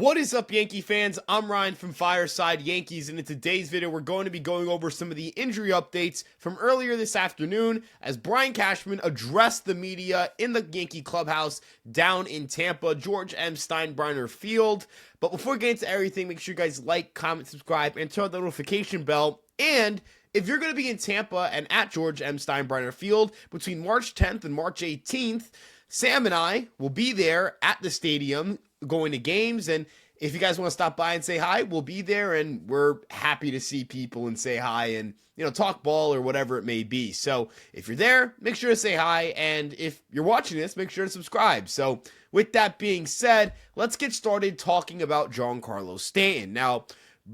What is up, Yankee fans? I'm Ryan from Fireside Yankees, and in today's video, we're going to be going over some of the injury updates from earlier this afternoon as Brian Cashman addressed the media in the Yankee clubhouse down in Tampa, George M. Steinbrenner Field. But before we get into everything, make sure you guys like, comment, subscribe, and turn on the notification bell. And if you're going to be in Tampa and at George M. Steinbrenner Field between March 10th and March 18th, Sam and I will be there at the stadium going to games, and if you guys want to stop by and say hi, we'll be there, and we're happy to see people and say hi and, talk ball or whatever it may be. So if you're there, make sure to say hi, and if you're watching this, make sure to subscribe. So with that being said, let's get started talking about Giancarlo Stanton. Now,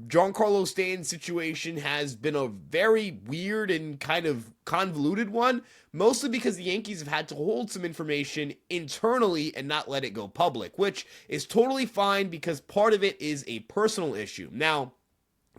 Giancarlo Stanton's situation has been a very weird and kind of convoluted one, mostly because the Yankees have had to hold some information internally and not let it go public, which is totally fine because part of it is a personal issue. Now,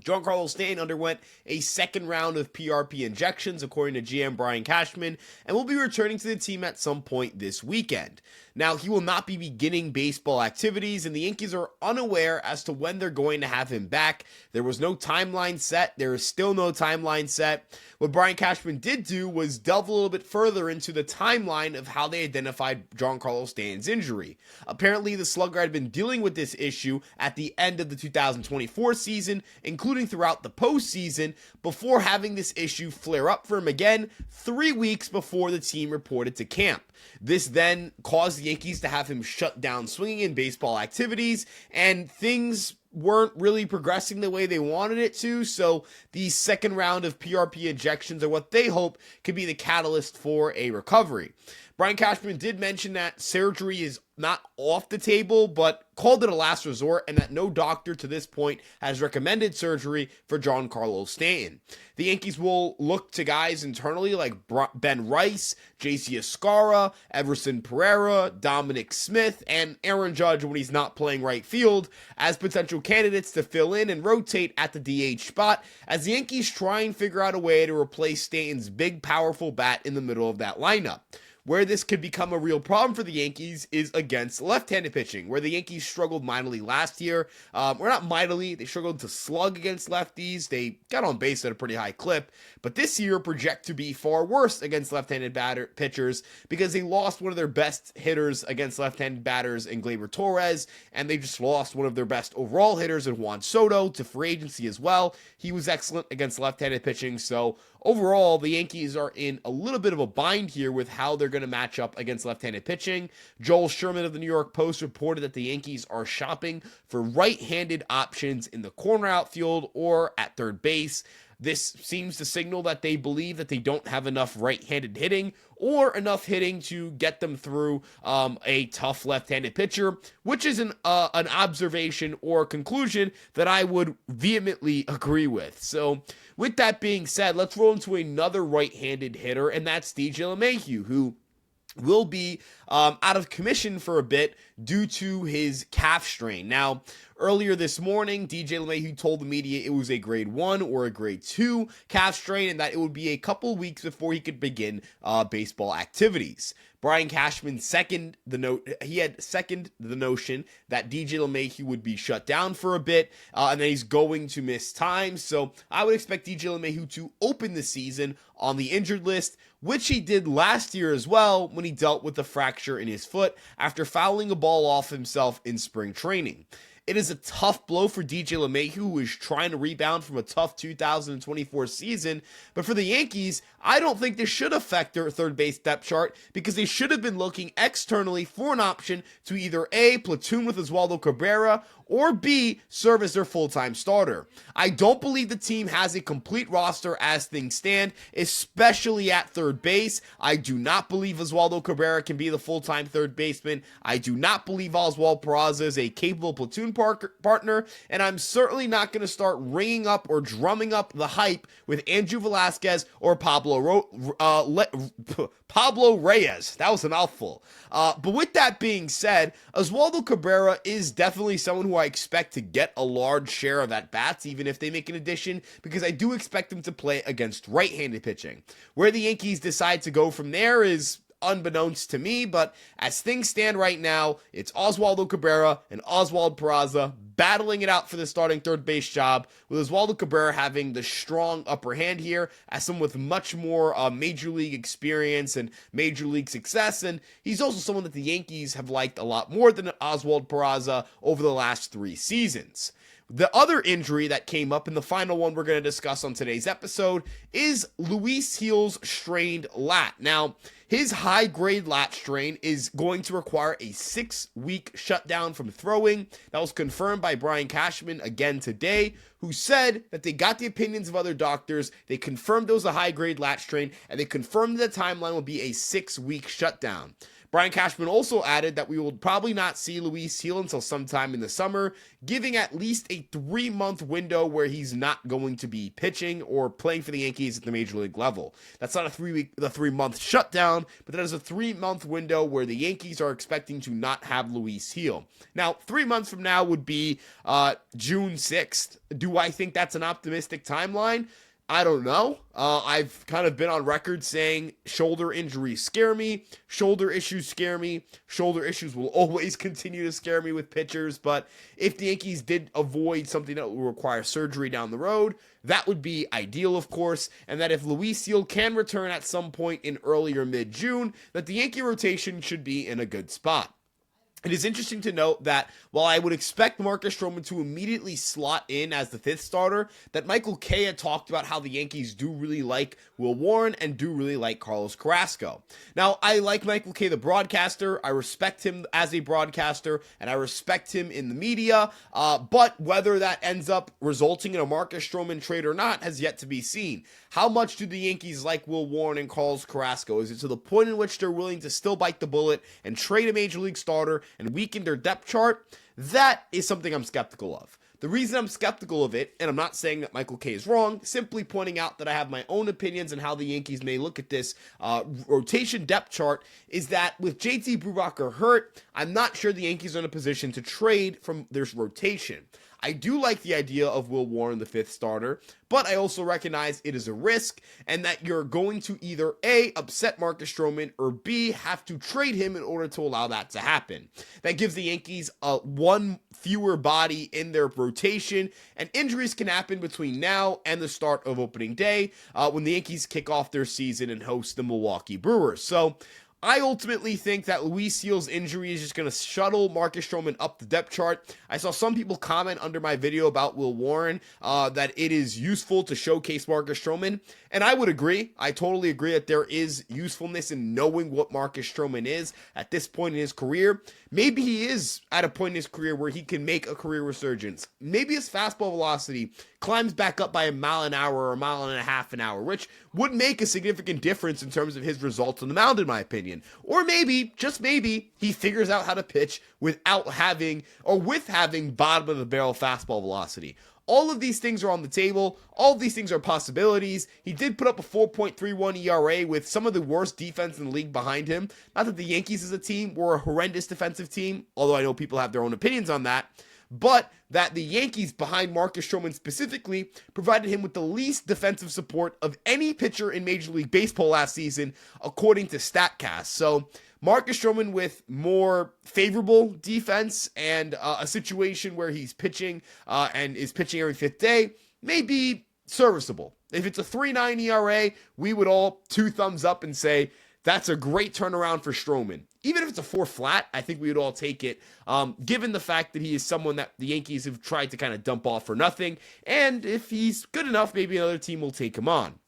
Giancarlo Stanton underwent a second round of PRP injections, according to GM Brian Cashman, and will be returning to the team at some point this weekend. Now, he will not be beginning baseball activities, and the Yankees are unaware as to when they're going to have him back. There was no timeline set. There is still no timeline set. What Brian Cashman did do was delve a little bit further into the timeline of how they identified Giancarlo Stanton's injury. Apparently, the slugger had been dealing with this issue at the end of the 2024 season, including throughout the postseason, before having this issue flare up for him again 3 weeks before the team reported to camp. This then caused the Yankees to have him shut down swinging in baseball activities, and things weren't really progressing the way they wanted it to, so the second round of PRP injections are what they hope could be the catalyst for a recovery. Brian Cashman did mention that surgery is not off the table, but called it a last resort, and that no doctor to this point has recommended surgery for Giancarlo Stanton. The Yankees will look to guys internally like Ben Rice, JC Escara, Everson Pereira, Dominic Smith, and Aaron Judge when he's not playing right field as potential candidates to fill in and rotate at the DH spot as the Yankees try and figure out a way to replace Stanton's big, powerful bat in the middle of that lineup. Where this could become a real problem for the Yankees is against left-handed pitching, where the Yankees struggled mightily last year. Or not mightily, they struggled to slug against lefties. They got on base at a pretty high clip, but this year project to be far worse against left-handed pitchers because they lost one of their best hitters against left-handed batters in Gleyber Torres, and they just lost one of their best overall hitters in Juan Soto to free agency as well. He was excellent against left-handed pitching, so overall, the Yankees are in a little bit of a bind here with how they're going to match up against left-handed pitching. Joel Sherman of the New York Post reported that the Yankees are shopping for right-handed options in the corner outfield or at third base. This seems to signal that they believe that they don't have enough right-handed hitting or enough hitting to get them through a tough left-handed pitcher, which is an observation or conclusion that I would vehemently agree with. So with that being said, let's roll into another right-handed hitter, and that's DJ LeMahieu, who will be out of commission for a bit due to his calf strain. Now, earlier this morning, DJ LeMahieu told the media it was a grade 1 or a grade 2 calf strain and that it would be a couple weeks before he could begin baseball activities. Brian Cashman seconded the notion that DJ LeMahieu would be shut down for a bit, and that he's going to miss time. So I would expect DJ LeMahieu to open the season on the injured list, which he did last year as well when he dealt with a fracture in his foot after fouling a ball off himself in spring training. It is a tough blow for DJ LeMahieu, who is trying to rebound from a tough 2024 season. But for the Yankees, I don't think this should affect their third base depth chart because they should have been looking externally for an option to either A, platoon with Oswaldo Cabrera, or B, serve as their full-time starter. I don't believe the team has a complete roster as things stand, especially at third base. I do not believe Oswaldo Cabrera can be the full-time third baseman. I do not believe Oswald Peraza is a capable platoon partner, and I'm certainly not going to start ringing up or drumming up the hype with Andrew Velazquez or Pablo Reyes. That was a mouthful. But with that being said, Oswaldo Cabrera is definitely someone who I expect to get a large share of at-bats, even if they make an addition, because I do expect them to play against right-handed pitching. Where the Yankees decide to go from there is unbeknownst to me, but as things stand right now, it's Oswaldo Cabrera and Oswald Peraza battling it out for the starting third base job, with Oswaldo Cabrera having the strong upper hand here as someone with much more major league experience and major league success, and he's also someone that the Yankees have liked a lot more than Oswald Peraza over the last 3 seasons. The other injury that came up, and the final one we're going to discuss on today's episode, is Luis Gil's strained lat. Now, his high-grade lat strain is going to require a 6-week shutdown from throwing. That was confirmed by Brian Cashman again today, who said that they got the opinions of other doctors, they confirmed it was a high-grade lat strain, and they confirmed the timeline will be a 6-week shutdown. Brian Cashman also added that we will probably not see Luis Gil until sometime in the summer, giving at least a 3-month window where he's not going to be pitching or playing for the Yankees at the major league level. That's not a 3-month shutdown, but that is a 3-month window where the Yankees are expecting to not have Luis Gil. Now, 3 months from now would be June 6th. Do I think that's an optimistic timeline? I don't know. I've kind of been on record saying shoulder injuries scare me. Shoulder issues scare me. Shoulder issues will always continue to scare me with pitchers. But if the Yankees did avoid something that will require surgery down the road, that would be ideal, of course. And that if Luis Gil can return at some point in early or mid-June, that the Yankee rotation should be in a good spot. It is interesting to note that while I would expect Marcus Stroman to immediately slot in as the 5th starter, that Michael Kay had talked about how the Yankees do really like Will Warren and do really like Carlos Carrasco. Now, I like Michael Kay, the broadcaster. I respect him as a broadcaster, and I respect him in the media. But whether that ends up resulting in a Marcus Stroman trade or not has yet to be seen. How much do the Yankees like Will Warren and Carlos Carrasco? Is it to the point in which they're willing to still bite the bullet and trade a major league starter and weaken their depth chart? That is something I'm skeptical of. The reason I'm skeptical of it, and I'm not saying that Michael Kay is wrong, simply pointing out that I have my own opinions on how the Yankees may look at this rotation depth chart, is that with JT Brubaker hurt, I'm not sure the Yankees are in a position to trade from their rotation. I do like the idea of Will Warren, the 5th starter, but I also recognize it is a risk and that you're going to either A, upset Marcus Stroman, or B, have to trade him in order to allow that to happen. That gives the Yankees one fewer body in their rotation, and injuries can happen between now and the start of opening day when the Yankees kick off their season and host the Milwaukee Brewers. So I ultimately think that Luis Gil's injury is just going to shuttle Marcus Stroman up the depth chart. I saw some people comment under my video about Will Warren that it is useful to showcase Marcus Stroman, and I would agree. I totally agree that there is usefulness in knowing what Marcus Stroman is at this point in his career. Maybe he is at a point in his career where he can make a career resurgence. Maybe his fastball velocity climbs back up by a mile an hour or a mile and a half an hour, which would make a significant difference in terms of his results on the mound, in my opinion. Or maybe, just maybe, he figures out how to pitch without having, or with having bottom of the barrel fastball velocity. All of these things are on the table. All of these things are possibilities. He did put up a 4.31 ERA with some of the worst defense in the league behind him. Not that the Yankees as a team were a horrendous defensive team, although I know people have their own opinions on that, but that the Yankees, behind Marcus Stroman specifically, provided him with the least defensive support of any pitcher in Major League Baseball last season, according to StatCast. So Marcus Stroman with more favorable defense and a situation where he's pitching and is pitching every 5th day may be serviceable. If it's a 3.9 ERA, we would all 2 thumbs up and say, that's a great turnaround for Stroman. Even if it's a 4 flat, I think we would all take it, given the fact that he is someone that the Yankees have tried to kind of dump off for nothing. And if he's good enough, maybe another team will take him on.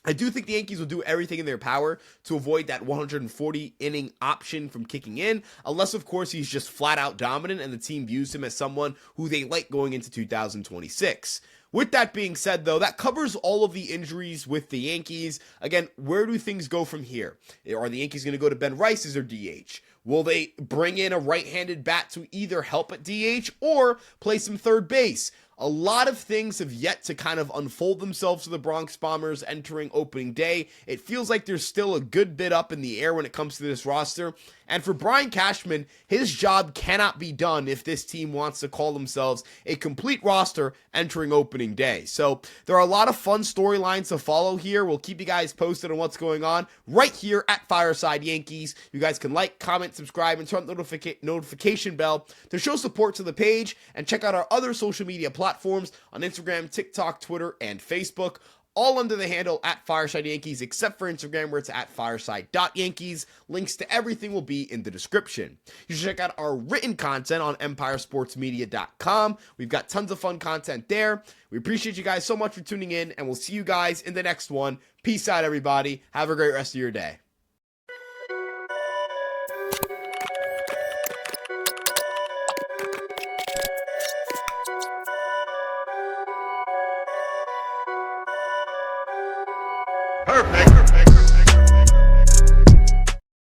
I do think the Yankees will do everything in their power to avoid that 140-inning option from kicking in, unless, of course, he's just flat-out dominant and the team views him as someone who they like going into 2026. With that being said, though, that covers all of the injuries with the Yankees. Again, where do things go from here? Are the Yankees going to go to Ben Rice as their DH? Will they bring in a right-handed bat to either help at DH or play some third base? A lot of things have yet to kind of unfold themselves for the Bronx Bombers entering opening day. It feels like there's still a good bit up in the air when it comes to this roster. And for Brian Cashman, his job cannot be done if this team wants to call themselves a complete roster entering opening opening day. So there are a lot of fun storylines to follow here. We'll keep you guys posted on what's going on right here at Fireside Yankees. You guys can like, comment, subscribe, and turn the notification bell to show support to the page, and check out our other social media platforms on Instagram, TikTok, Twitter, and Facebook, all under the handle at Fireside Yankees, except for Instagram, where it's at fireside.yankees. Links to everything will be in the description. You should check out our written content on empiresportsmedia.com. We've got tons of fun content there. We appreciate you guys so much for tuning in, and we'll see you guys in the next one. Peace out, everybody. Have a great rest of your day.